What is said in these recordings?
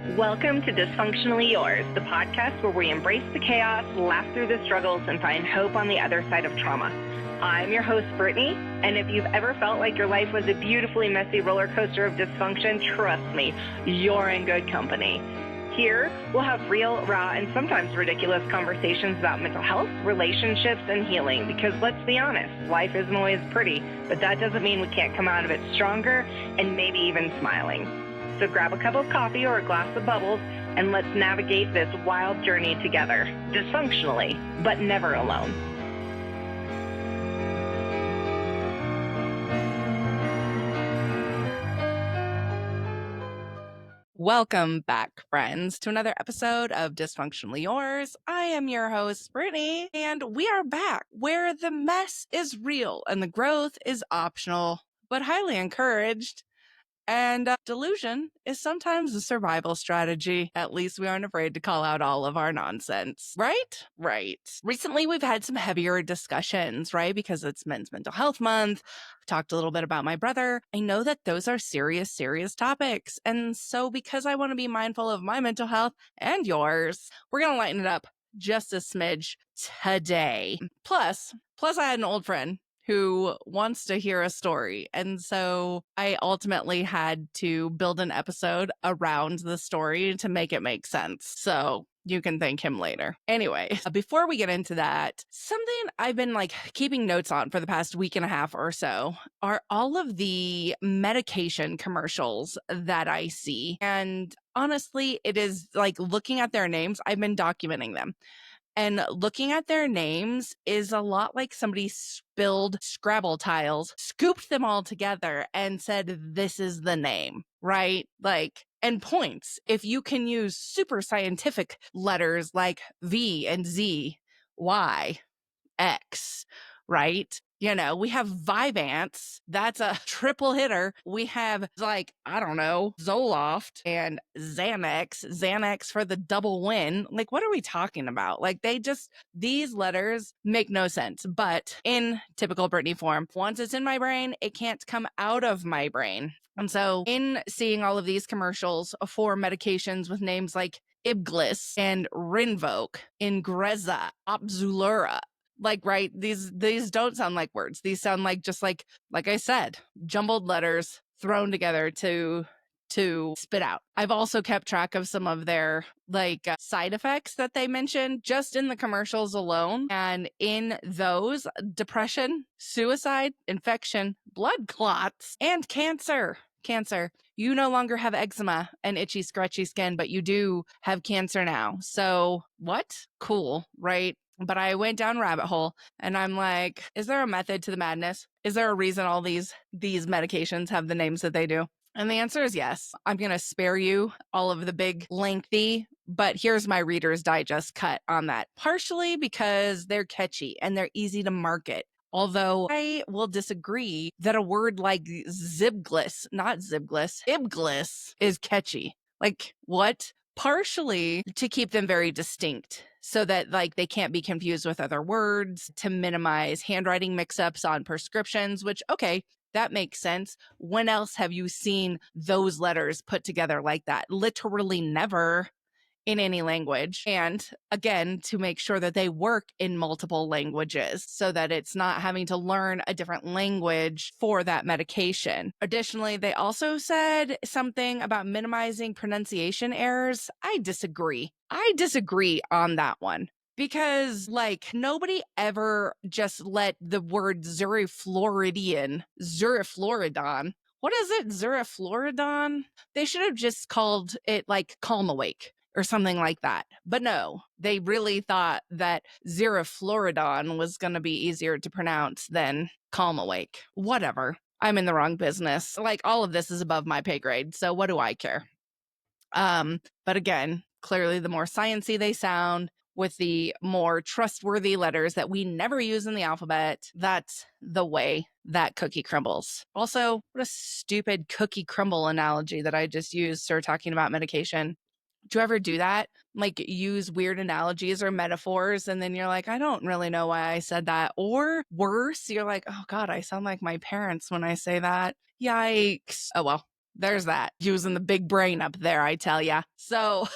Welcome to Dysfunctionally Yours, the podcast where we embrace the chaos, laugh through the struggles, and find hope on the other side of trauma. I'm your host, Brittany, and if you've ever felt like your life was a beautifully messy roller coaster of dysfunction, trust me, you're in good company. Here, we'll have real, raw, and sometimes ridiculous conversations about mental health, relationships, and healing, because let's be honest, life isn't always pretty, but that doesn't mean we can't come out of it stronger and maybe even smiling. So grab a cup of coffee or a glass of bubbles, and let's navigate this wild journey together, dysfunctionally, but never alone. Welcome back, friends, to another episode of Dysfunctionally Yours. I am your host, Brittany, and we are back where the mess is real and the growth is optional, but highly encouraged. And delusion is sometimes a survival strategy. At least we aren't afraid to call out all of our nonsense. Right? Right. Recently, we've had some heavier discussions, right? Because it's Men's Mental Health Month. I've talked a little bit about my brother. I know that those are serious topics. And so because I want to be mindful of my mental health and yours, we're going to lighten it up just a smidge today. Plus I had an old friend who wants to hear a story. And so I ultimately had to build an episode around the story to make it make sense. So you can thank him later. Anyway, before we get into that, something I've been keeping notes on for the past week and a half or so are all of the medication commercials that I see. And honestly, it is looking at their names, I've been documenting them. And looking at their names is a lot like somebody spilled Scrabble tiles, scooped them all together and said, this is the name, right? And points. If you can use super scientific letters like V and Z, Y, X, right? You know, we have Vyvanse. That's a triple hitter. We have Zoloft and Xanax for the double win. What are we talking about? These letters make no sense, but in typical Brittany form, once it's in my brain, it can't come out of my brain. And so in seeing all of these commercials for medications with names like Ibglis and Rinvoq, Ingrezza, Opzulura, right? These don't sound like words. These sound like I said, jumbled letters thrown together to spit out. I've also kept track of some of their side effects that they mentioned just in the commercials alone. And in those, depression, suicide, infection, blood clots, and cancer. You no longer have eczema and itchy, scratchy skin, but you do have cancer now. So what? Cool, right? But I went down a rabbit hole and I'm like, is there a method to the madness? Is there a reason all these medications have the names that they do? And the answer is yes. I'm going to spare you all of the big, lengthy, but here's my Reader's Digest cut on that. Partially because they're catchy and they're easy to market. Although I will disagree that a word like Ibglis is catchy. What? Partially to keep them very distinct so that they can't be confused with other words, to minimize handwriting mix-ups on prescriptions, which, okay, that makes sense. When else have you seen those letters put together like that? Literally never in any language. And again, to make sure that they work in multiple languages so that it's not having to learn a different language for that medication. Additionally, they also said something about minimizing pronunciation errors. I disagree on that one. Because nobody ever just let the word Zurifluridon. What is it? Zurifluridon? They should have just called it Calm Awake or something like that. But no, they really thought that Zurifluridon was going to be easier to pronounce than Calm Awake. Whatever. I'm in the wrong business. All of this is above my pay grade, so what do I care? But again, clearly the more sciencey they sound, with the more trustworthy letters that we never use in the alphabet, that's the way that cookie crumbles. Also, what a stupid cookie crumble analogy that I just used for talking about medication. Do you ever do that? Use weird analogies or metaphors, and then you're like, I don't really know why I said that. Or worse, you're like, oh God, I sound like my parents when I say that. Yikes. Oh well. there's that. Using the big brain up there, I tell ya. So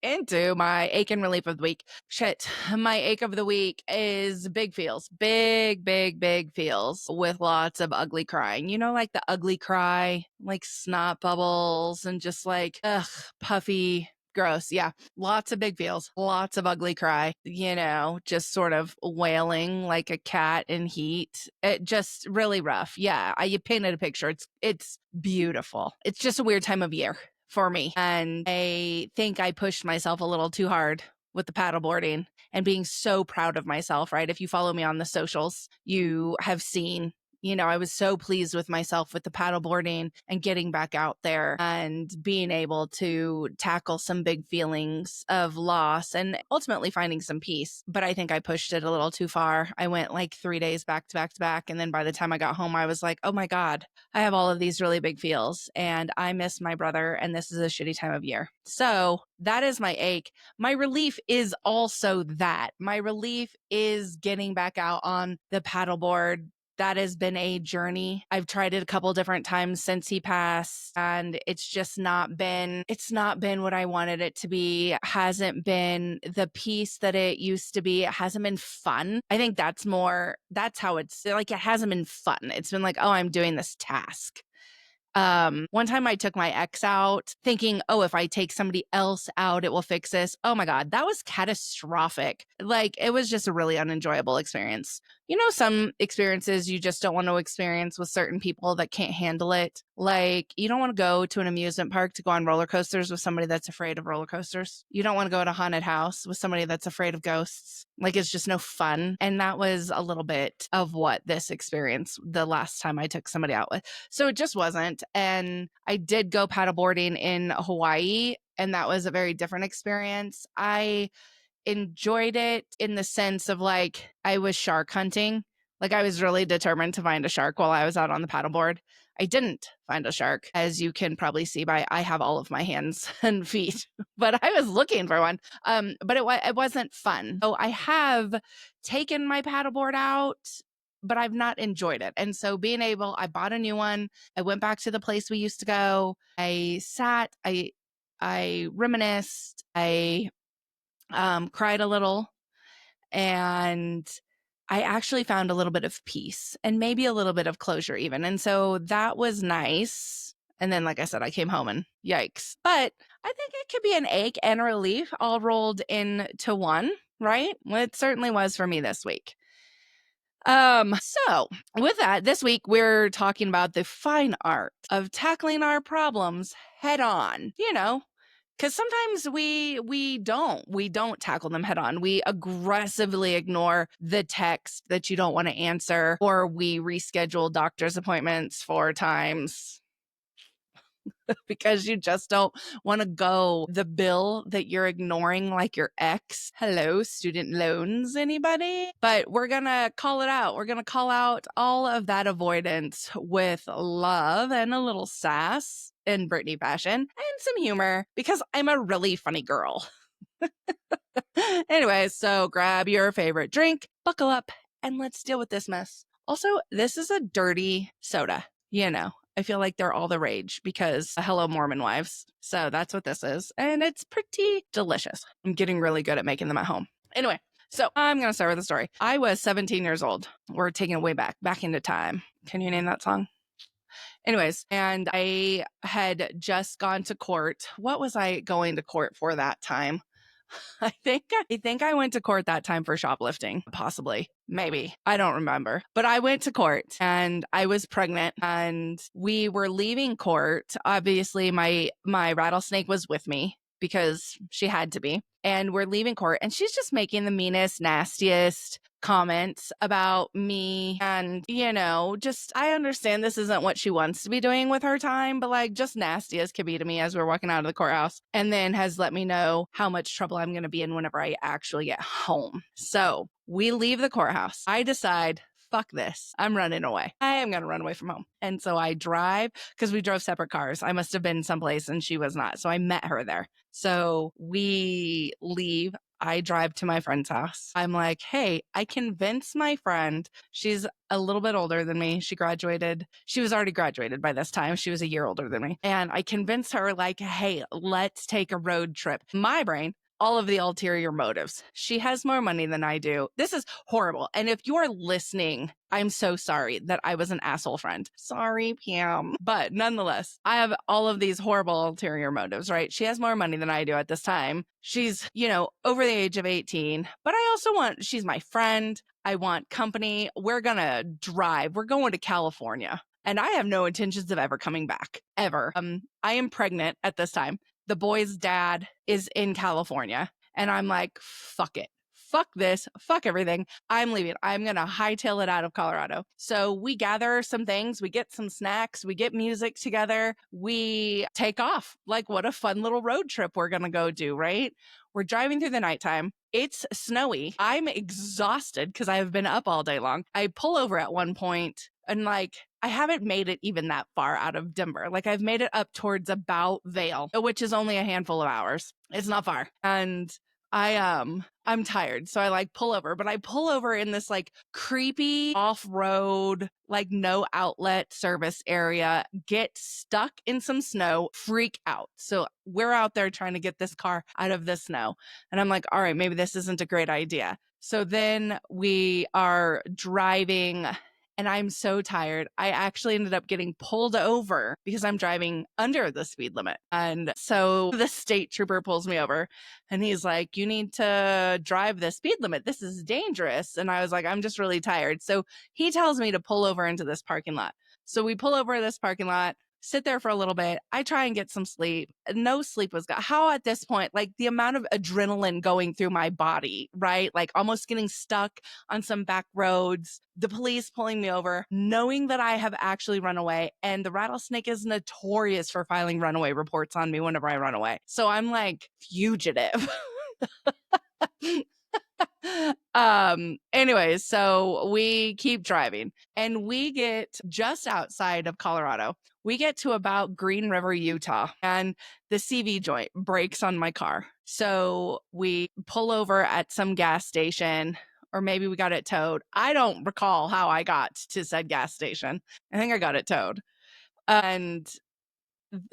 into my ache and relief of the week. Shit. My ache of the week is big feels. Big feels with lots of ugly crying. You know, like the ugly cry, like snot bubbles and just like, puffy. Gross. Yeah. Lots of big feels, lots of ugly cry, just sort of wailing like a cat in heat. It just really rough. Yeah. You painted a picture. It's beautiful. It's just a weird time of year for me. And I think I pushed myself a little too hard with the paddleboarding and being so proud of myself, right? If you follow me on the socials, you have seen, I was so pleased with myself with the paddleboarding and getting back out there and being able to tackle some big feelings of loss and ultimately finding some peace. But I think I pushed it a little too far. I went like 3 days back to back to back. And then by the time I got home, I was like, oh my God, I have all of these really big feels and I miss my brother. And this is a shitty time of year. So that is my ache. My relief is also that. My relief is getting back out on the paddleboard. That has been a journey. I've tried it a couple different times since he passed, and it's not been what I wanted it to be. It hasn't been the peace that it used to be. It hasn't been fun. I think that's how it's like, it hasn't been fun. It's been like, oh, I'm doing this task. One time I took my ex out thinking, oh, if I take somebody else out, it will fix this. Oh my God, that was catastrophic. Like, it was just a really unenjoyable experience. Some experiences you just don't want to experience with certain people that can't handle it. Like, you don't want to go to an amusement park to go on roller coasters with somebody that's afraid of roller coasters. You don't want to go to a haunted house with somebody that's afraid of ghosts. Like, it's just no fun. And that was a little bit of what this experience, the last time I took somebody out with. So it just wasn't. And I did go paddleboarding in Hawaii, and that was a very different experience. I enjoyed it in the sense of like, I was shark hunting. Like, I was really determined to find a shark while I was out on the paddleboard. I didn't find a shark, as you can probably see by I have all of my hands and feet, but I was looking for one. But it wasn't fun. So I have taken my paddleboard out, but I've not enjoyed it. And so I bought a new one. I went back to the place we used to go. I sat, I reminisced, I cried a little, and I actually found a little bit of peace and maybe a little bit of closure even. And so that was nice. And then, like I said, I came home and yikes. But I think it could be an ache and a relief all rolled into one, right? Well, it certainly was for me this week. So with that, this week we're talking about the fine art of tackling our problems head on, because sometimes we don't tackle them head on. We aggressively ignore the text that you don't want to answer, or we reschedule doctor's appointments 4 times because you just don't want to go. The bill that you're ignoring, like your ex. Hello, student loans, anybody? But we're going to call it out. We're going to call out all of that avoidance with love and a little sass in Brittany fashion and some humor, because I'm a really funny girl. Anyway, so grab your favorite drink, buckle up, and let's deal with this mess. Also, this is a dirty soda. I feel like they're all the rage because hello, Mormon wives. So that's what this is. And it's pretty delicious. I'm getting really good at making them at home. Anyway, so I'm going to start with a story. I was 17 years old. We're taking it way back into time. Can you name that song? Anyways, and I had just gone to court. What was I going to court for that time? I think I went to court that time for shoplifting, possibly, maybe. I don't remember. But I went to court and I was pregnant and we were leaving court. Obviously, my rattlesnake was with me because she had to be. And we're leaving court and she's just making the meanest, nastiest comments about me. And, just, I understand this isn't what she wants to be doing with her time, but like just nasty as can be to me as we're walking out of the courthouse, and then has let me know how much trouble I'm going to be in whenever I actually get home. So we leave the courthouse. I decide, fuck this. I'm running away. I am going to run away from home. And so I drive, because we drove separate cars. I must have been someplace and she was not. So I met her there. So we leave. I drive to my friend's house. I'm like, hey, I convinced my friend, she's a little bit older than me. She graduated. She was already graduated by this time. She was a year older than me. And I convinced her, like, hey, let's take a road trip. My brain, all of the ulterior motives. She has more money than I do. This is horrible. And if you're listening, I'm so sorry that I was an asshole friend. Sorry, Pam. But nonetheless, I have all of these horrible ulterior motives, right? She has more money than I do at this time. She's, over the age of 18, but I also she's my friend. I want company. We're going to drive. We're going to California. And I have no intentions of ever coming back, ever. I am pregnant at this time. The boy's dad is in California. And I'm like, fuck it. Fuck this. Fuck everything. I'm leaving. I'm going to hightail it out of Colorado. So we gather some things. We get some snacks. We get music together. We take off. Like, what a fun little road trip we're going to go do, right? We're driving through the nighttime. It's snowy. I'm exhausted because I've been up all day long. I pull over at one point and I haven't made it even that far out of Denver. Like, I've made it up towards about Vail, which is only a handful of hours. It's not far. And I'm tired. So I pull over, but I pull over in this creepy off-road, no outlet service area, get stuck in some snow, freak out. So we're out there trying to get this car out of the snow. And I'm like, all right, maybe this isn't a great idea. So then we are driving and I'm so tired. I actually ended up getting pulled over because I'm driving under the speed limit. And so the state trooper pulls me over and he's like, you need to drive the speed limit. This is dangerous. And I was like, I'm just really tired. So he tells me to pull over into this parking lot. So we pull over this parking lot, sit there for a little bit. I try and get some sleep. No sleep was got. How at this point, the amount of adrenaline going through my body, right? Almost getting stuck on some back roads, the police pulling me over, knowing that I have actually run away. And the rattlesnake is notorious for filing runaway reports on me whenever I run away. So I'm fugitive. Anyways, so we keep driving and we get just outside of Colorado. We get to about Green River, Utah, and the CV joint breaks on my car. So we pull over at some gas station, or maybe we got it towed. I don't recall how I got to said gas station. I think I got it towed. And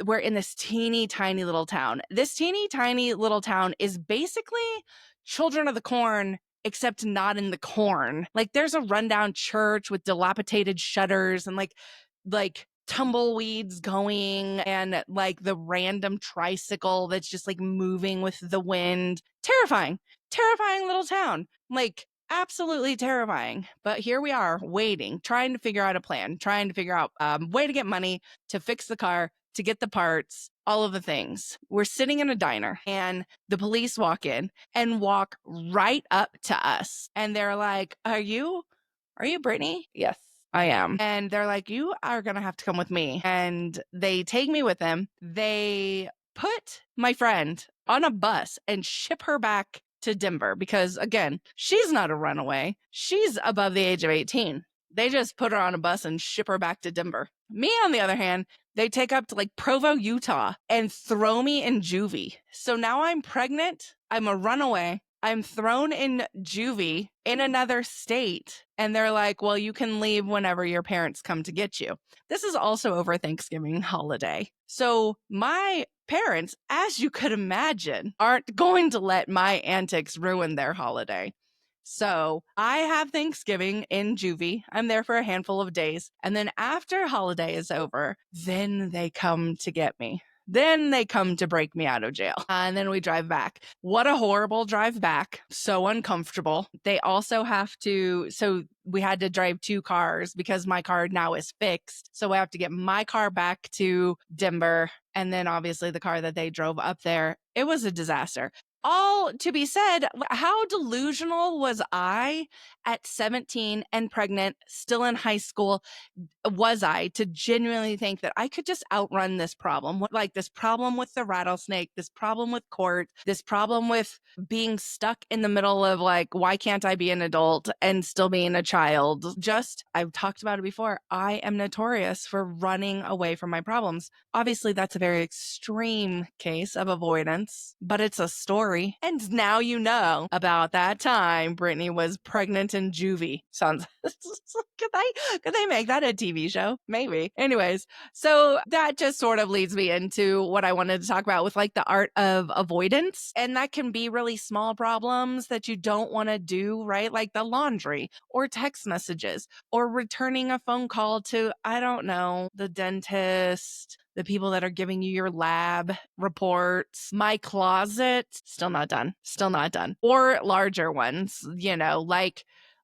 we're in this teeny tiny little town. This teeny tiny little town is basically Children of the Corn, except not in the corn. There's a rundown church with dilapidated shutters and like tumbleweeds going and the random tricycle that's just moving with the wind. Terrifying little town. Absolutely terrifying. But here we are waiting, trying to figure out a plan, trying to figure out a way to get money to fix the car, to get the parts, all of the things. We're sitting in a diner and the police walk in and walk right up to us. And they're like, are you Brittany? Yes, I am. And they're like, you are going to have to come with me. And they take me with them. They put my friend on a bus and ship her back to Denver because, again, she's not a runaway. She's above the age of 18. They just put her on a bus and ship her back to Denver. Me, on the other hand, they take up to Provo, Utah and throw me in juvie. So now I'm pregnant. I'm a runaway. I'm thrown in juvie in another state. And they're like, well, you can leave whenever your parents come to get you. This is also over Thanksgiving holiday. So my parents, as you could imagine, aren't going to let my antics ruin their holiday. So I have Thanksgiving in juvie. I'm there for a handful of days. And then after holiday is over, then they come to get me. Then they come to break me out of jail. And then we drive back. What a horrible drive back. So uncomfortable. They also have to, so we had to drive two cars because my car now is fixed. So we have to get my car back to Denver. And then obviously the car that they drove up there. It was a disaster. All to be said, how delusional was I at 17 and pregnant, still in high school, was I to genuinely think that I could just outrun this problem? This problem with the rattlesnake, this problem with court, this problem with being stuck in the middle of why can't I be an adult and still being a child? I've talked about it before. I am notorious for running away from my problems. Obviously, that's a very extreme case of avoidance, but it's a story scary. And now you know about that time Brittany was pregnant in juvie. Sounds could they make that a TV show? Maybe. Anyways, so that just sort of leads me into what I wanted to talk about with like the art of avoidance. And that can be really small problems that you don't want to do, right? Like the laundry or text messages or returning a phone call to, I don't know, the dentist, the people that are giving you your lab reports. My closet, still not done, still not done. Or larger ones, you know, like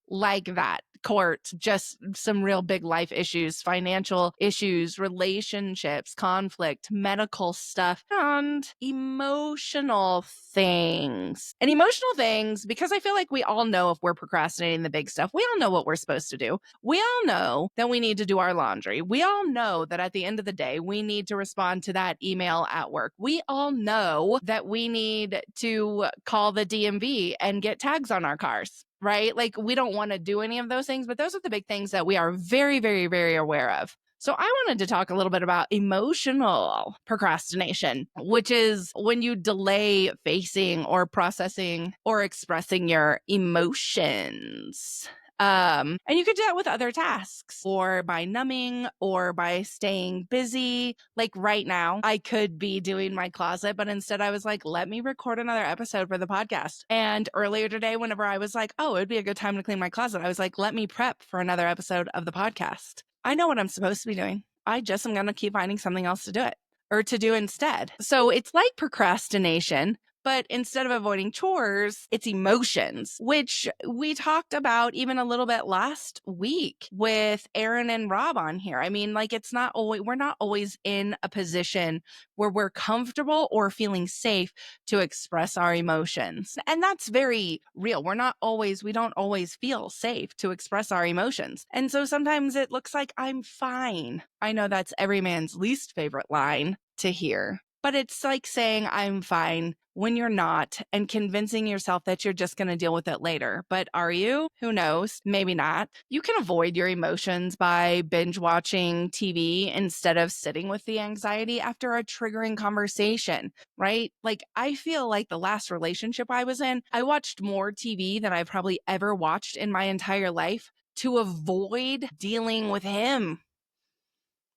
that. Court, just some real big life issues, financial issues, relationships, conflict, medical stuff, and emotional things. And emotional things, because I feel like we all know if we're procrastinating the big stuff, we all know what we're supposed to do. We all know that we need to do our laundry. We all know that at the end of the day, we need to respond to that email at work. We all know that we need to call the DMV and get tags on our cars. Right? Like we don't want to do any of those things, but those are the big things that we are very, very, very aware of. So I wanted to talk a little bit about emotional procrastination, which is when you delay facing or processing or expressing your emotions. And you could do that with other tasks or by numbing or by staying busy. Like right now, I could be doing my closet, but instead I was like, let me record another episode for the podcast. And earlier today, whenever I was like, oh, it'd be a good time to clean my closet, I was like, let me prep for another episode of the podcast. I know what I'm supposed to be doing. I just am going to keep finding something else to do it or to do instead. So it's like procrastination. But instead of avoiding chores, it's emotions, which we talked about even a little bit last week with Aaron and Rob on here. I mean, like we're not always in a position where we're comfortable or feeling safe to express our emotions. And that's very real. We don't always feel safe to express our emotions. And so sometimes it looks like I'm fine. I know that's every man's least favorite line to hear. But it's like saying I'm fine when you're not and convincing yourself that you're just going to deal with it later. But are you? Who knows? Maybe not. You can avoid your emotions by binge watching TV instead of sitting with the anxiety after a triggering conversation, right? Like I feel like the last relationship I was in, I watched more TV than I've probably ever watched in my entire life to avoid dealing with him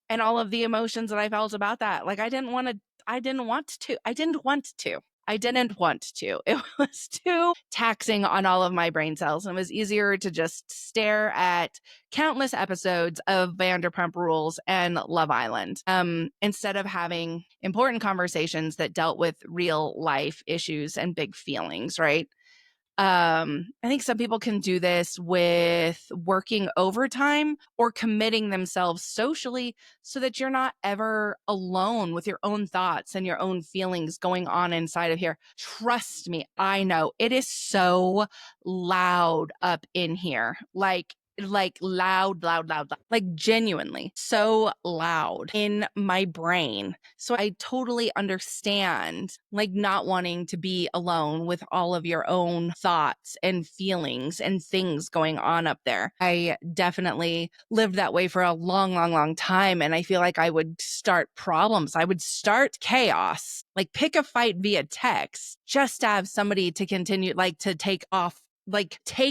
and all of the emotions that I felt about that. Like I didn't want to. It was too taxing on all of my brain cells. And it was easier to just stare at countless episodes of Vanderpump Rules and Love Island instead of having important conversations that dealt with real life issues and big feelings, right? I think some people can do this with working overtime or committing themselves socially so that you're not ever alone with your own thoughts and your own feelings going on inside of here. Trust me, I know it is so loud up in here. Like loud, like genuinely so loud in my brain. So I totally understand like not wanting to be alone with all of your own thoughts and feelings and things going on up there. I definitely lived that way for a long time. And I feel like I would start problems. I would start chaos, like pick a fight via text just to have somebody to continue, like to take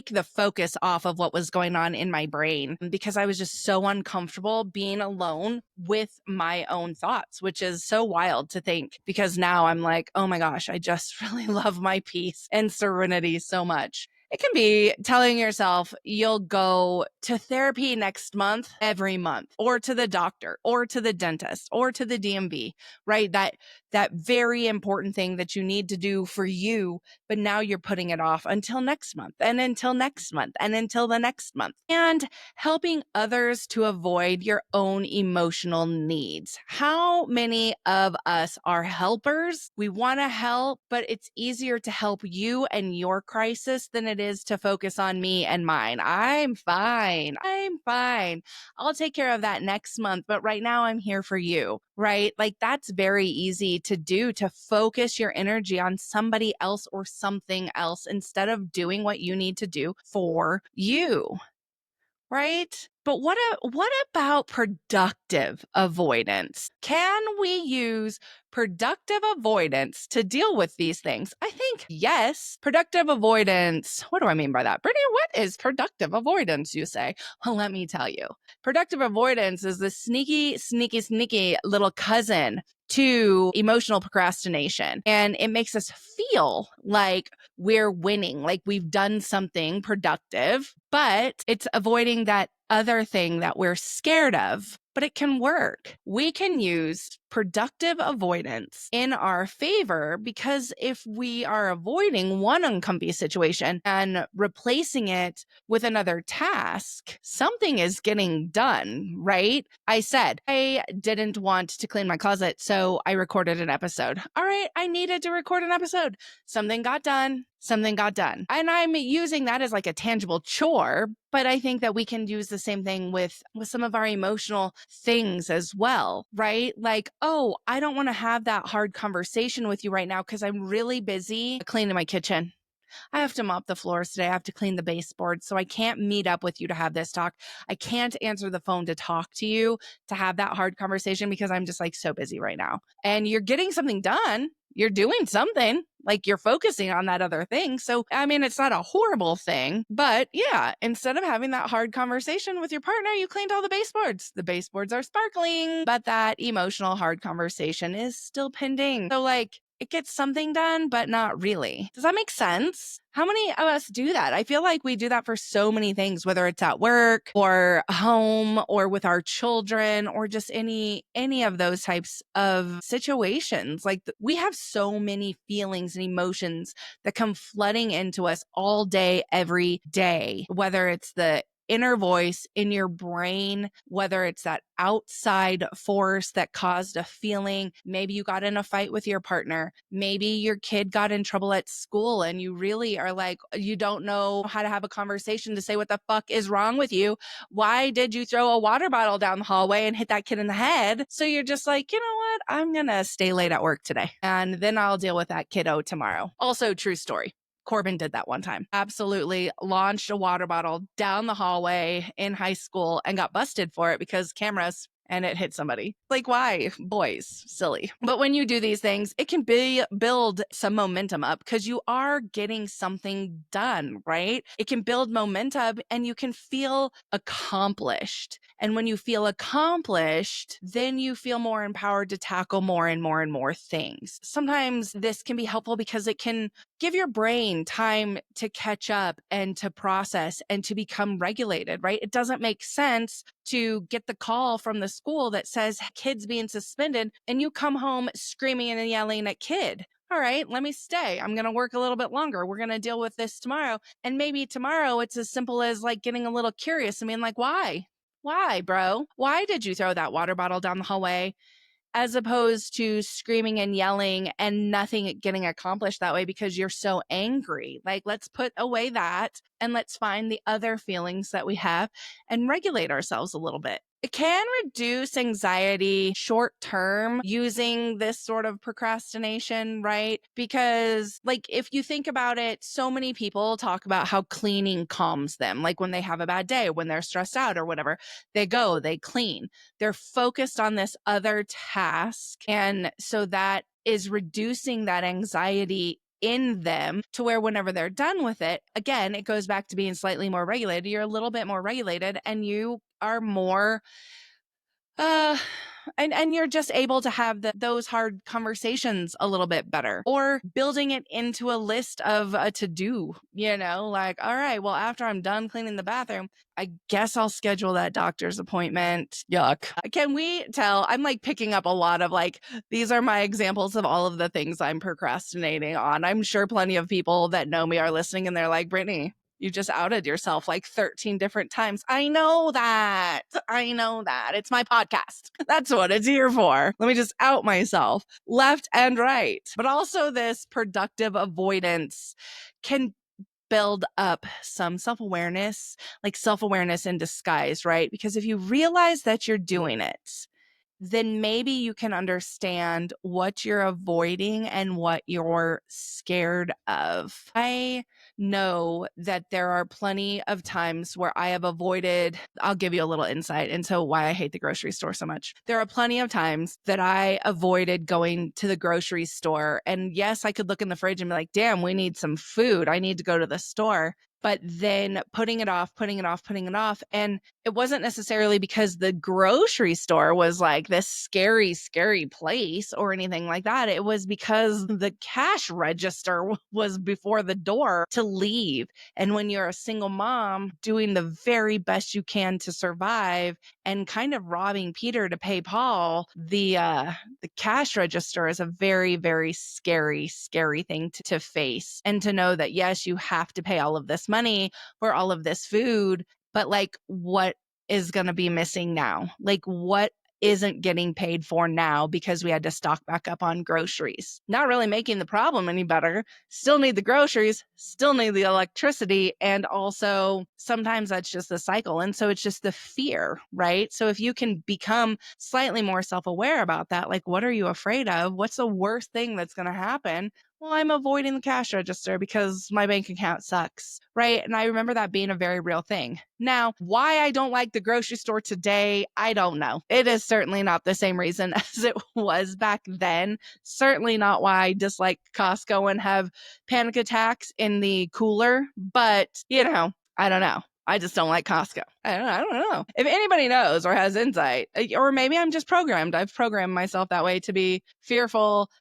the focus off of what was going on in my brain because I was just so uncomfortable being alone with my own thoughts, which is so wild to think because now I'm like, oh my gosh, I just really love my peace and serenity so much. It can be telling yourself you'll go to therapy next month, every month, or to the doctor, or to the dentist, or to the DMV, right? That very important thing that you need to do for you, but now you're putting it off until next month, and until next month, and until the next month. And helping others to avoid your own emotional needs. How many of us are helpers? We want to help, but it's easier to help you and your crisis than it is to focus on me and mine. I'm fine. I'll take care of that next month, but right now I'm here for you, right? Like that's very easy to do, to focus your energy on somebody else or something else instead of doing what you need to do for you, right? But what about productive avoidance? Can we use productive avoidance to deal with these things? I think yes. Productive avoidance. What do I mean by that? Brittany, what is productive avoidance, you say? Well, let me tell you. Productive avoidance is the sneaky little cousin to emotional procrastination. And it makes us feel like we're winning, like we've done something productive, but it's avoiding that other thing that we're scared of. But it can work. We can use productive avoidance in our favor, because if we are avoiding one uncomfy situation and replacing it with another task, something is getting done, right? I said I didn't want to clean my closet, so I recorded an episode. All right, I needed to record an episode. Something got done. And I'm using that as like a tangible chore, but I think that we can use the same thing with some of our emotional things as well, right? Like, oh, I don't want to have that hard conversation with you right now because I'm really busy cleaning my kitchen. I have to mop the floors today. I have to clean the baseboards. So I can't meet up with you to have this talk. I can't answer the phone to talk to you, to have that hard conversation, because I'm just like so busy right now. And you're getting something done. You're doing something, like you're focusing on that other thing. So, I mean, it's not a horrible thing, but yeah, instead of having that hard conversation with your partner, you cleaned all the baseboards. The baseboards are sparkling, but that emotional hard conversation is still pending. So like, it gets something done, but not really. Does that make sense? How many of us do that? I feel like we do that for so many things, whether it's at work or home or with our children or just any of those types of situations. Like we have so many feelings and emotions that come flooding into us all day, every day, whether it's the inner voice in your brain, whether it's that outside force that caused a feeling. Maybe you got in a fight with your partner. Maybe your kid got in trouble at school and you really are like, you don't know how to have a conversation to say what the fuck is wrong with you. Why did you throw a water bottle down the hallway and hit that kid in the head? So you're just like, you know what? I'm going to stay late at work today and then I'll deal with that kiddo tomorrow. Also, true story. Corbin did that one time. Absolutely launched a water bottle down the hallway in high school and got busted for it because cameras, and it hit somebody. Like, why? Boys, silly. But when you do these things, it can build some momentum up because you are getting something done, right? It can build momentum and you can feel accomplished. And when you feel accomplished, then you feel more empowered to tackle more and more and more things. Sometimes this can be helpful because it can give your brain time to catch up and to process and to become regulated, right? It doesn't make sense to get the call from the school that says kids being suspended and you come home screaming and yelling at kid. All right, let me stay. I'm going to work a little bit longer. We're going to deal with this tomorrow. And maybe tomorrow it's as simple as like getting a little curious and being like, why? Why, bro? Why did you throw that water bottle down the hallway? As opposed to screaming and yelling and nothing getting accomplished that way because you're so angry. Like, let's put away that and let's find the other feelings that we have and regulate ourselves a little bit. It can reduce anxiety short term using this sort of procrastination, right? Because, like, if you think about it, so many people talk about how cleaning calms them. Like, when they have a bad day, when they're stressed out or whatever, they go, they clean. They're focused on this other task. And so that is reducing that anxiety in them to where whenever they're done with it, again, it goes back to being slightly more regulated. You're a little bit more regulated and you are more uh and you're just able to have those hard conversations a little bit better, or building it into a list of a to-do, like, all right, well, after I'm done cleaning the bathroom, I guess I'll schedule that doctor's appointment. Yuck. Can we tell? I'm like picking up a lot of like, these are my examples of all of the things I'm procrastinating on. I'm sure plenty of people that know me are listening and they're like, Brittany, you just outed yourself like 13 different times. I know that. It's my podcast. That's what it's here for. Let me just out myself left and right. But also, this productive avoidance can build up some self-awareness, like self-awareness in disguise, right? Because if you realize that you're doing it, then maybe you can understand what you're avoiding and what you're scared of. I know that there are plenty of times where I have avoided, I'll give you a little insight into why I hate the grocery store so much. There are plenty of times that I avoided going to the grocery store. And yes, I could look in the fridge and be like, damn, we need some food. I need to go to the store. But then putting it off. And it wasn't necessarily because the grocery store was like this scary, scary place or anything like that. It was because the cash register was before the door to leave. And when you're a single mom doing the very best you can to survive and kind of robbing Peter to pay Paul, the cash register is a very, very scary, scary thing to face. And to know that, yes, you have to pay all of this money for all of this food, but like, what is going to be missing now? Like, what isn't getting paid for now because we had to stock back up on groceries? Not really making the problem any better. Still need the groceries, still need the electricity. And also sometimes that's just the cycle. And so it's just the fear, right? So if you can become slightly more self-aware about that, like, what are you afraid of? What's the worst thing that's going to happen? Well, I'm avoiding the cash register because my bank account sucks, right? And I remember that being a very real thing. Now, why I don't like the grocery store today, I don't know. It is certainly not the same reason as it was back then. Certainly not why I dislike Costco and have panic attacks in the cooler, but I don't know. I just don't like Costco. I don't know. If anybody knows or has insight, or maybe I'm just programmed. I've programmed myself that way to be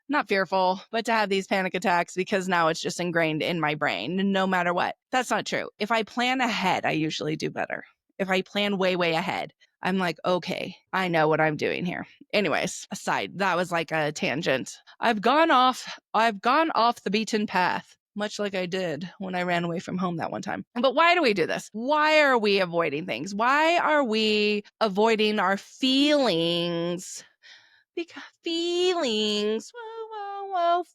not fearful, but to have these panic attacks because now it's just ingrained in my brain, no matter what. That's not true. If I plan ahead, I usually do better. If I plan way, way ahead, I'm like, okay, I know what I'm doing here. Anyways, aside, that was like a tangent. I've gone off the beaten path, much like I did when I ran away from home that one time. But why do we do this? Why are we avoiding things? Why are we avoiding our feelings? Because feelings,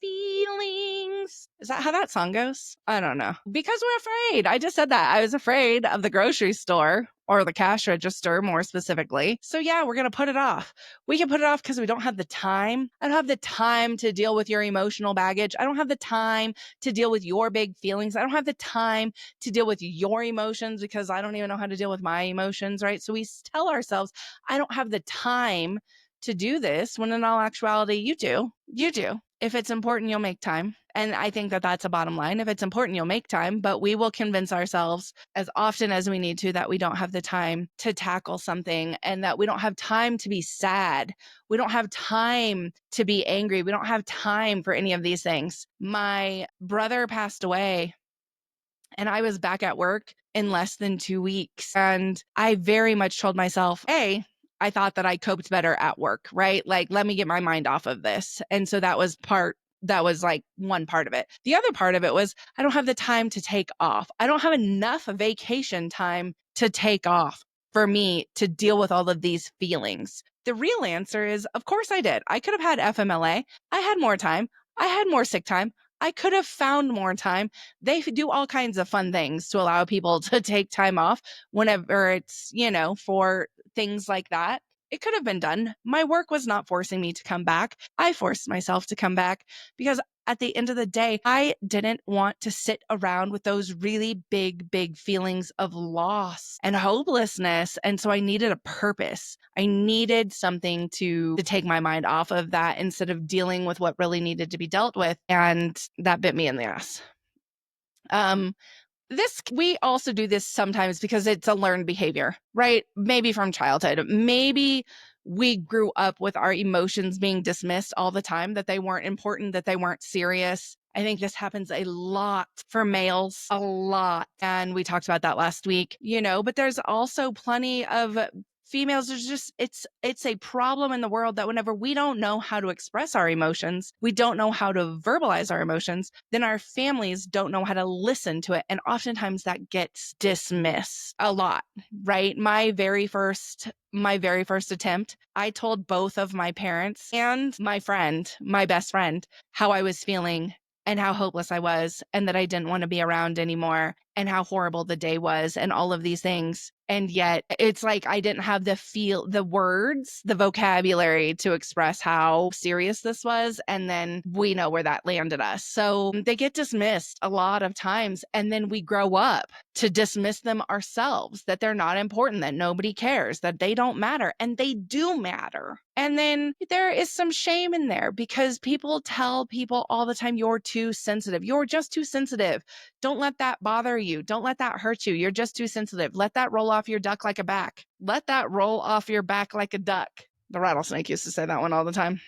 feelings. Is that how that song goes? I don't know. Because we're afraid. I just said that. I was afraid of the grocery store or the cash register more specifically. So yeah, we're going to put it off. We can put it off because we don't have the time. I don't have the time to deal with your emotional baggage. I don't have the time to deal with your big feelings. I don't have the time to deal with your emotions because I don't even know how to deal with my emotions, right? So we tell ourselves, I don't have the time to do this, when in all actuality, you do. You do. If it's important, you'll make time. And I think that that's a bottom line. If it's important, you'll make time, but we will convince ourselves as often as we need to that we don't have the time to tackle something and that we don't have time to be sad. We don't have time to be angry. We don't have time for any of these things. My brother passed away and I was back at work in less than 2 weeks. And I very much told myself, I thought that I coped better at work, right? Like, let me get my mind off of this. And so that was like one part of it. The other part of it was I don't have the time to take off. I don't have enough vacation time to take off for me to deal with all of these feelings. The real answer is, of course I did. I could have had FMLA. I had more time. I had more sick time. I could have found more time. They do all kinds of fun things to allow people to take time off whenever it's, for things like that. It could have been done. My work was not forcing me to come back. I forced myself to come back because at the end of the day, I didn't want to sit around with those really big, big feelings of loss and hopelessness. And so I needed a purpose. I needed something to take my mind off of that instead of dealing with what really needed to be dealt with. And that bit me in the ass. We also do this sometimes because it's a learned behavior, right? Maybe from childhood. Maybe we grew up with our emotions being dismissed all the time, that they weren't important, that they weren't serious. I think this happens a lot for males, a lot. And we talked about that last week, but there's also plenty of females. It's a problem in the world that whenever we don't know how to express our emotions, we don't know how to verbalize our emotions, then our families don't know how to listen to it. And oftentimes that gets dismissed a lot, right? My very first attempt, I told both of my parents and my best friend, how I was feeling and how hopeless I was and that I didn't want to be around anymore and how horrible the day was and all of these things. And yet it's like I didn't have the words, the vocabulary to express how serious this was. And then we know where that landed us. So they get dismissed a lot of times. And then we grow up to dismiss them ourselves, that they're not important, that nobody cares, that they don't matter. And they do matter. And then there is some shame in there because people tell people all the time, you're too sensitive. You're just too sensitive. Don't let that bother you. Don't let that hurt you. You're just too sensitive. Let that roll off your duck like a back. Let that roll off your back like a duck. The rattlesnake used to say that one all the time.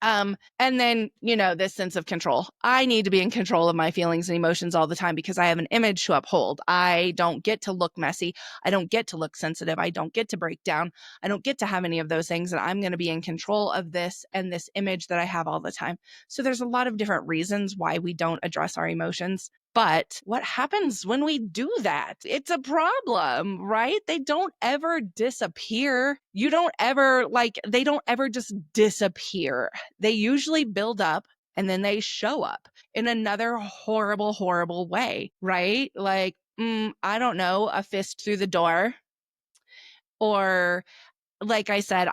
And then, this sense of control. I need to be in control of my feelings and emotions all the time because I have an image to uphold. I don't get to look messy. I don't get to look sensitive. I don't get to break down. I don't get to have any of those things. And I'm going to be in control of this and this image that I have all the time. So there's a lot of different reasons why we don't address our emotions. But what happens when we do that? It's a problem, right? They don't ever disappear. They don't ever just disappear. They usually build up and then they show up in another horrible, horrible way, right? Like, I don't know, a fist through the door. Or like I said,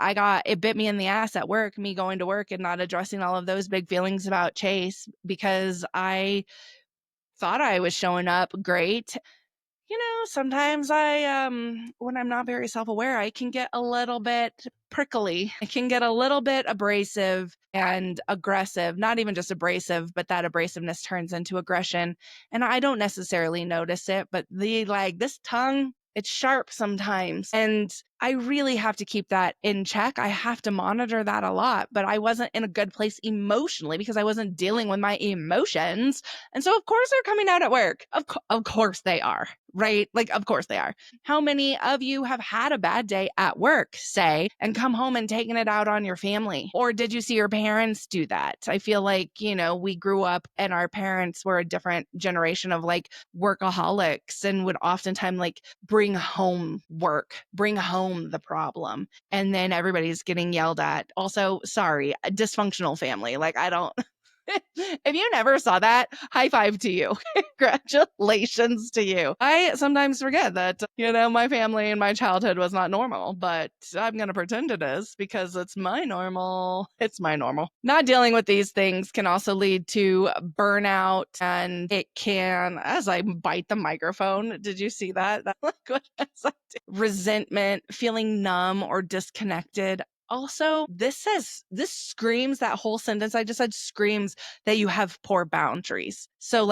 it bit me in the ass at work, me going to work and not addressing all of those big feelings about Chase because I thought I was showing up great. Sometimes when I'm not very self-aware, I can get a little bit prickly. I can get a little bit abrasive and aggressive, not even just abrasive, but that abrasiveness turns into aggression. And I don't necessarily notice it, but this tongue, it's sharp sometimes. And I really have to keep that in check. I have to monitor that a lot, but I wasn't in a good place emotionally because I wasn't dealing with my emotions. And so of course they're coming out at work. Of course they are, right? Like, of course they are. How many of you have had a bad day at work, say, and come home and taken it out on your family? Or did you see your parents do that? I feel like, we grew up and our parents were a different generation of workaholics and would oftentimes bring home work, bring home the problem. And then everybody's getting yelled at. Also, sorry, a dysfunctional family. I don't. If you never saw that, high five to you. Congratulations to you. I sometimes forget that, my family and my childhood was not normal, but I'm going to pretend it is because it's my normal. It's my normal. Not dealing with these things can also lead to burnout, and it can, as I bite the microphone, did you see that? Resentment, feeling numb or disconnected. Also, this screams, that whole sentence I just said screams that you have poor boundaries. So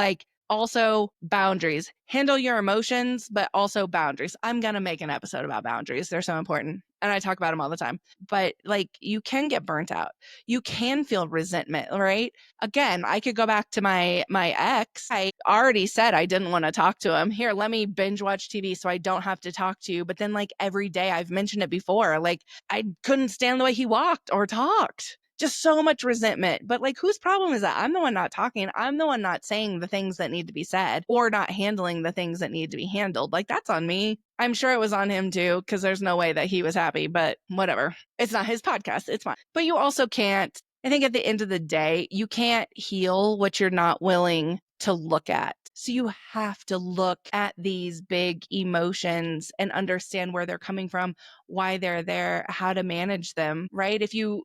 also boundaries, handle your emotions, but also boundaries. I'm going to make an episode about boundaries. They're so important. And I talk about them all the time, but you can get burnt out. You can feel resentment, right? Again, I could go back to my ex. I already said I didn't want to talk to him. Here, let me binge watch TV so I don't have to talk to you. But then every day, I've mentioned it before, I couldn't stand the way he walked or talked. Just so much resentment. But whose problem is that? I'm the one not talking. I'm the one not saying the things that need to be said or not handling the things that need to be handled. That's on me. I'm sure it was on him too, because there's no way that he was happy, but whatever. It's not his podcast. It's fine. But you also can't, I think at the end of the day, you can't heal what you're not willing to look at. So you have to look at these big emotions and understand where they're coming from, why they're there, how to manage them, right? If you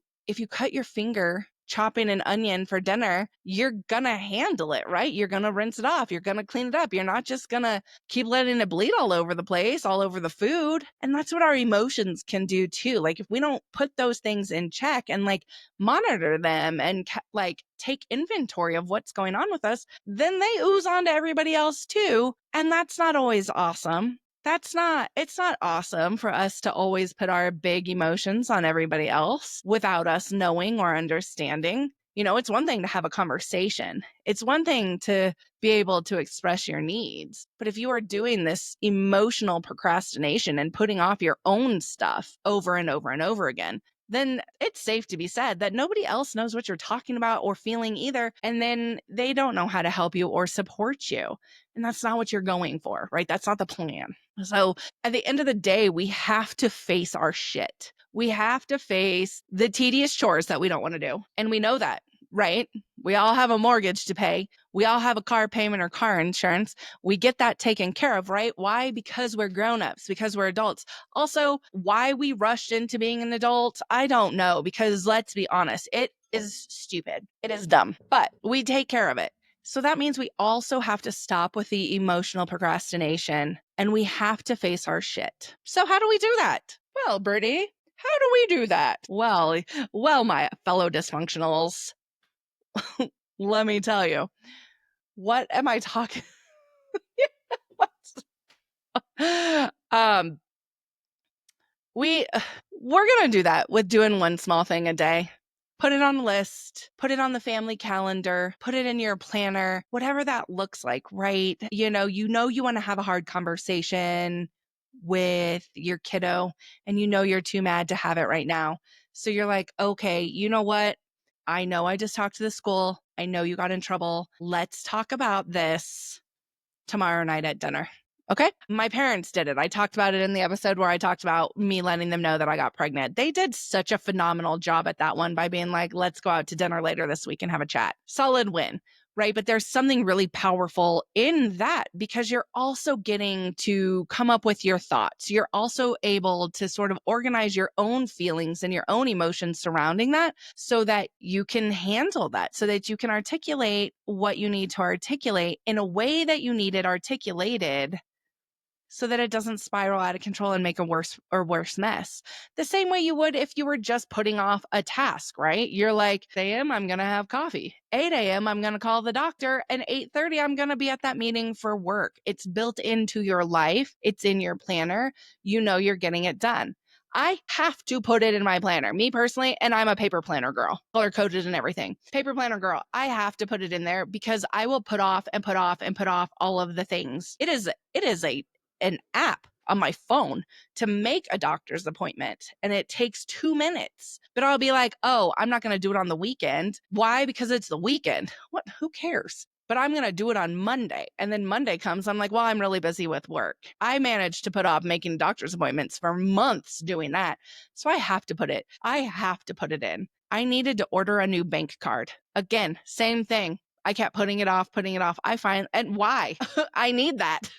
cut your finger chopping an onion for dinner, you're gonna handle it, right? You're gonna rinse it off. You're gonna clean it up. You're not just gonna keep letting it bleed all over the place, all over the food. And that's what our emotions can do too. If we don't put those things in check and monitor them and take inventory of what's going on with us, then they ooze on to everybody else too. And that's not always awesome. It's not awesome for us to always put our big emotions on everybody else without us knowing or understanding. It's one thing to have a conversation. It's one thing to be able to express your needs. But if you are doing this emotional procrastination and putting off your own stuff over and over and over again, then it's safe to be said that nobody else knows what you're talking about or feeling either. And then they don't know how to help you or support you. And that's not what you're going for, right? That's not the plan. So at the end of the day, we have to face our shit. We have to face the tedious chores that we don't want to do. And we know that, right? We all have a mortgage to pay. We all have a car payment or car insurance. We get that taken care of, right? Why? Because we're grown-ups, because we're adults. Also, why we rushed into being an adult, I don't know, because let's be honest, it is stupid. It is dumb, but we take care of it. So that means we also have to stop with the emotional procrastination and we have to face our shit. So how do we do that? Well, Brittany, how do we do that? Well, my fellow dysfunctionals, let me tell you, what am I talking? um, we're gonna do that with doing one small thing a day. Put it on the list, put it on the family calendar, put it in your planner, whatever that looks like, right? You want to have a hard conversation with your kiddo and you're too mad to have it right now. So you're like, okay, you know what? I know I just talked to the school. I know you got in trouble. Let's talk about this tomorrow night at dinner. Okay. My parents did it. I talked about it in the episode where I talked about me letting them know that I got pregnant. They did such a phenomenal job at that one by being like, let's go out to dinner later this week and have a chat. Solid win. Right. But there's something really powerful in that because you're also getting to come up with your thoughts. You're also able to sort of organize your own feelings and your own emotions surrounding that so that you can handle that, so that you can articulate what you need to articulate in a way that you need it articulated so that it doesn't spiral out of control and make a worse mess. The same way you would if you were just putting off a task, right? You're like, 8 a.m., I'm going to have coffee. 8 a.m., I'm going to call the doctor. And 8:30, I'm going to be at that meeting for work. It's built into your life. It's in your planner. You're getting it done. I have to put it in my planner, me personally, and I'm a paper planner girl, color coded and everything. Paper planner girl, I have to put it in there because I will put off and put off and put off all of the things. It is an app on my phone to make a doctor's appointment and it takes 2 minutes. But I'll be like, oh, I'm not going to do it on the weekend. Why? Because it's the weekend. What? Who cares? But I'm going to do it on Monday. And then Monday comes, I'm like, well, I'm really busy with work. I managed to put off making doctor's appointments for months doing that. So I have to put it in. I needed to order a new bank card. Again, same thing. I kept putting it off. And why? I need that.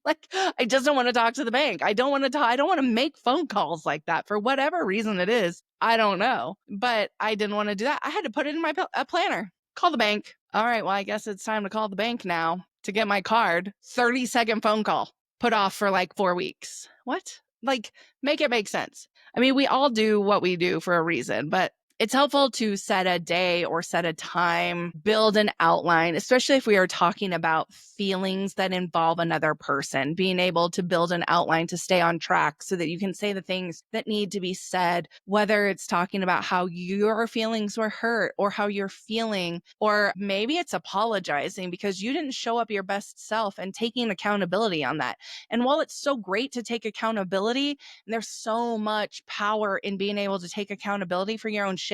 Like, I just don't want to talk to the bank. I don't want to make phone calls like that for whatever reason it is. I don't know, but I didn't want to do that. I had to put it in my planner. Call the bank. All right, well, I guess it's time to call the bank now to get my card. 30-second phone call. Put off for like 4 weeks. What? Like, make it make sense. I mean, we all do what we do for a reason, but it's helpful to set a day or set a time, build an outline, especially if we are talking about feelings that involve another person, being able to build an outline to stay on track so that you can say the things that need to be said, whether it's talking about how your feelings were hurt or how you're feeling, or maybe it's apologizing because you didn't show up your best self and taking accountability on that. And while it's so great to take accountability, and there's so much power in being able to take accountability for your own shit,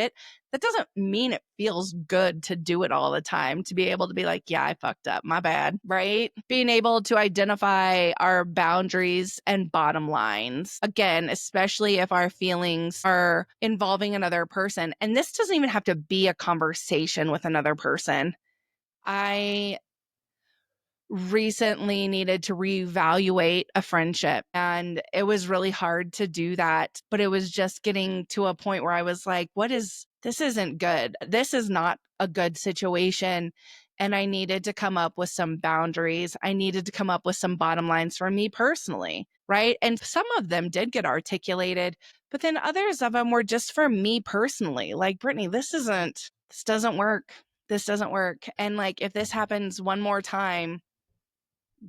that doesn't mean it feels good to do it all the time, to be able to be like, yeah, I fucked up, my bad, right? Being able to identify our boundaries and bottom lines, again, especially if our feelings are involving another person. And this doesn't even have to be a conversation with another person. I recently needed to reevaluate a friendship and it was really hard to do that, but it was just getting to a point where I was like, this isn't good. This is not a good situation. And I needed to come up with some boundaries. I needed to come up with some bottom lines for me personally, right? And some of them did get articulated, but then others of them were just for me personally. Like, Brittany, this doesn't work. This doesn't work. And like, if this happens one more time,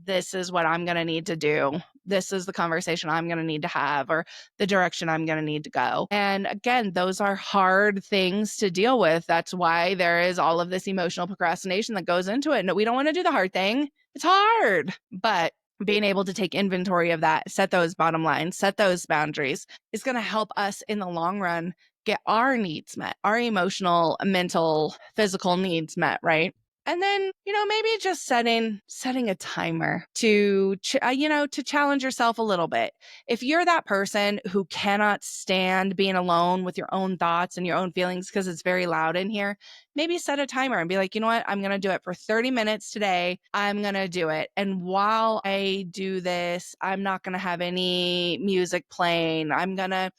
this is what I'm going to need to do. This is the conversation I'm going to need to have, or the direction I'm going to need to go. And again, those are hard things to deal with. That's why there is all of this emotional procrastination that goes into it. No, we don't want to do the hard thing. It's hard. But being able to take inventory of that, set those bottom lines, set those boundaries is going to help us in the long run get our needs met, our emotional, mental, physical needs met, right? And then, maybe just setting a timer to challenge yourself a little bit. If you're that person who cannot stand being alone with your own thoughts and your own feelings because it's very loud in here, maybe set a timer and be like, you know what? I'm going to do it for 30 minutes today. I'm going to do it. And while I do this, I'm not going to have any music playing. I'm going to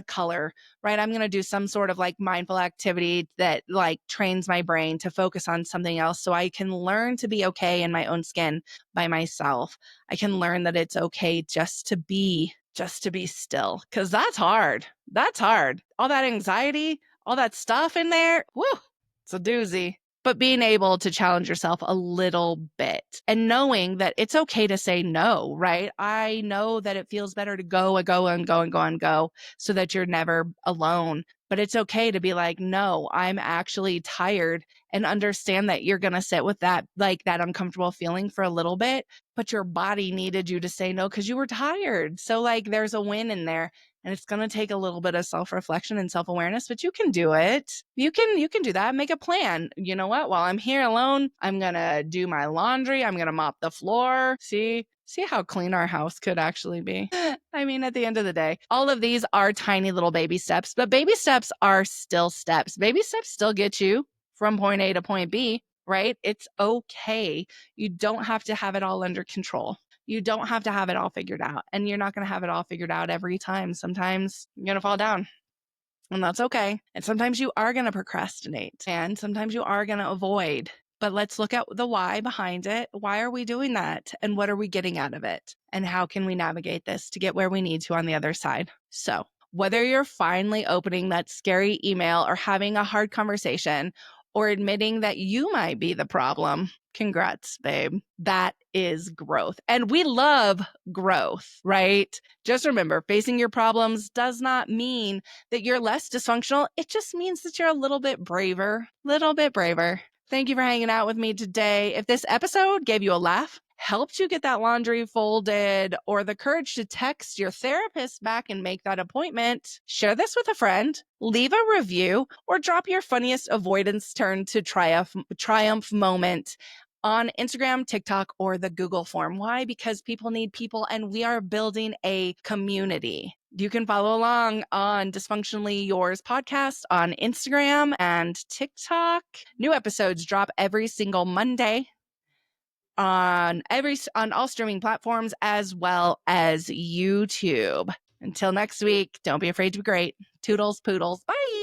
color, right? I'm going to do some sort of like mindful activity that like trains my brain to focus on something else so I can learn to be okay in my own skin by myself. I can learn that it's okay just to be still, because that's hard. That's hard. All that anxiety, all that stuff in there, woo, it's a doozy. But being able to challenge yourself a little bit and knowing that it's okay to say no, right? I know that it feels better to go so that you're never alone. But it's okay to be like, no, I'm actually tired, and understand that you're going to sit with that, like that uncomfortable feeling for a little bit, but your body needed you to say no because you were tired. So like there's a win in there. And it's going to take a little bit of self-reflection and self-awareness, but you can do it. You can do that. Make a plan. You know what? While I'm here alone, I'm going to do my laundry. I'm going to mop the floor. See how clean our house could actually be. I mean, at the end of the day, all of these are tiny little baby steps, but baby steps are still steps. Baby steps still get you from point A to point B, right? It's okay. You don't have to have it all under control. You don't have to have it all figured out, and you're not going to have it all figured out every time. Sometimes you're going to fall down, and that's okay. And sometimes you are going to procrastinate, and sometimes you are going to avoid. But let's look at the why behind it. Why are we doing that? And what are we getting out of it? And how can we navigate this to get where we need to on the other side? So whether you're finally opening that scary email or having a hard conversation or admitting that you might be the problem, congrats, babe. That is growth. And we love growth, right? Just remember, facing your problems does not mean that you're less dysfunctional. It just means that you're a little bit braver. Thank you for hanging out with me today. If this episode gave you a laugh, helped you get that laundry folded, or the courage to text your therapist back and make that appointment, share this with a friend, leave a review, or drop your funniest avoidance turn to triumph moment on Instagram, TikTok, or the Google form. Why? Because people need people, and we are building a community. You can follow along on Dysfunctionally Yours podcast on Instagram and TikTok. New episodes drop every single Monday on all streaming platforms as well as YouTube. Until next week, don't be afraid to be great. Toodles, poodles. Bye.